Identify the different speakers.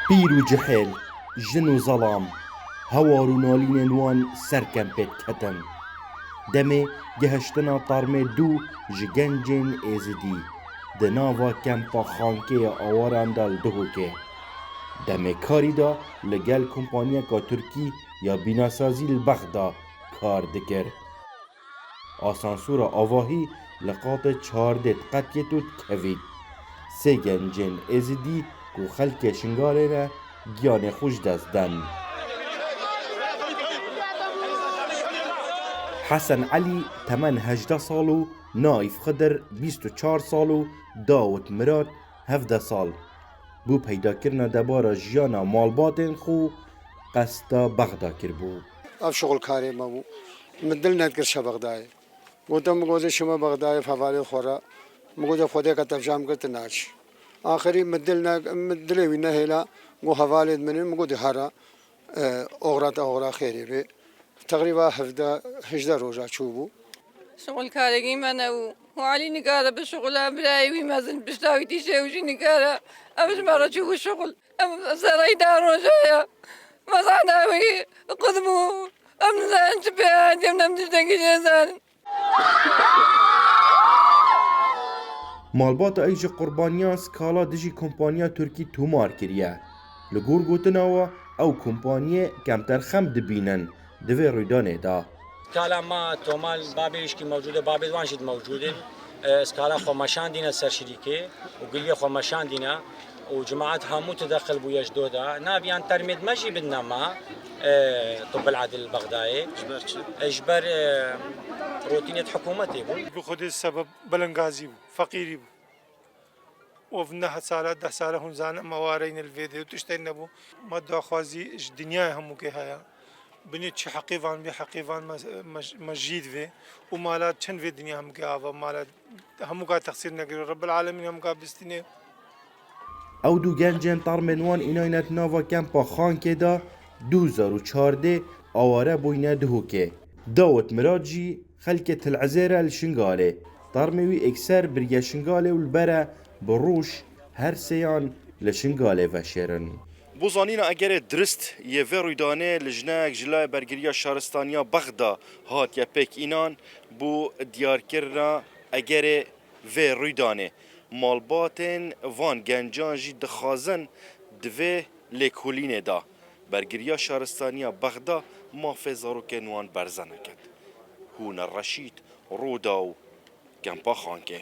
Speaker 1: پیر و جحێل ژن و زەڵام هەوار و نالینên wan serkem pê diketin. Demê gihiştina Tarmê dû ji gencên êzidî di nava kempa xankeyê awaran da li Duhokê. Demê karî da li gel kompanyeka Tirkî ya bînasazî li Bexda kar dikir. Asansûra avahî li qatê çardê diqetiyet û dikevît. Sê gencên êzidî ku xelkê Şingalê ne giyanê xwe ji dest dan. Hesen Elî temen 18 sal û Naîf Xidir 24 sal û Dawit Mirat 17 sal. Bû peydakirina debara jiyana malbatên xwe qesda Bexda kirbû.
Speaker 2: Ev şoğulkarê me bû. Min dil nekir şe Bexdayê. Gotim gozê şima Bexdayê hevalê xwe re. Min goja Xwedê tevjam kir tu naçî. Axirî min dilê wî nehêla got hevalê min min got hera oxra te oxra xêrê bê. Teqrîba 18 roja çûbû.
Speaker 3: شغلكاري أنا وعلي نقارة بالشغل براي ويمازن بشتاوي تيشاوشي نقارة أمش مرة شوف الشغل أم سراي دارو شوية مصعناوي قدمو أم نزان شبيهات يم نمتشتاكي جيزان
Speaker 1: Malbata ey ji qurbaniyan skala dijî kompanya Tirkî tomar kiriye. Li gor gotina we ew kompanyê kemter xem dibînin di vê rûdanê da.
Speaker 4: سكالا ما تومال بابي يشكي موجوده بابي وانشد موجودين سكالا خو مشان دينا سر شريكي وقلي خو مشان دينا وجماعات هامو تدخل بو يجدودا نابيان ترميد ماشي بدنا ما طب العدل البغدادي اجبر روتينيه حكومتي
Speaker 5: بو خود السبب بلنغازي فقيري وفنا سالة 10 سالة هون زانا موارين الفيديو تشتري نبو ما داخوازي الدنيا همو كي هيا بنيت شي حقيفان بحقيفان مسجد في ومالات شن في الدنيا هم كافا مالات هم كا تقصير نقر رب العالمين هم كا بستني
Speaker 1: Ew du gencên Tarmên wan înanet nava kempa Xankê da 2014 aware bûyne Duhokê. Dawit Mirat jî xelkê Tilezêr li Şingalê. Tarmê wî ekser birya Şingalê û li bere bi rûş her sêyan li Şingalê veşêrin. بۆ زانینە ئەگەرێ درست یê vê rûdanê li jinek ji lay bergiriya şaristaniya Bexda hatiye pêkînan bû diyarkirina egerê vê rûdanê. Malbatên van gencan jî dixwazin di vê lêkolînê da. Bergiriya şaristaniya Bexda mafê zarokên wan berze neket. Hûn Reşîd, Roda û Kempa Xankê.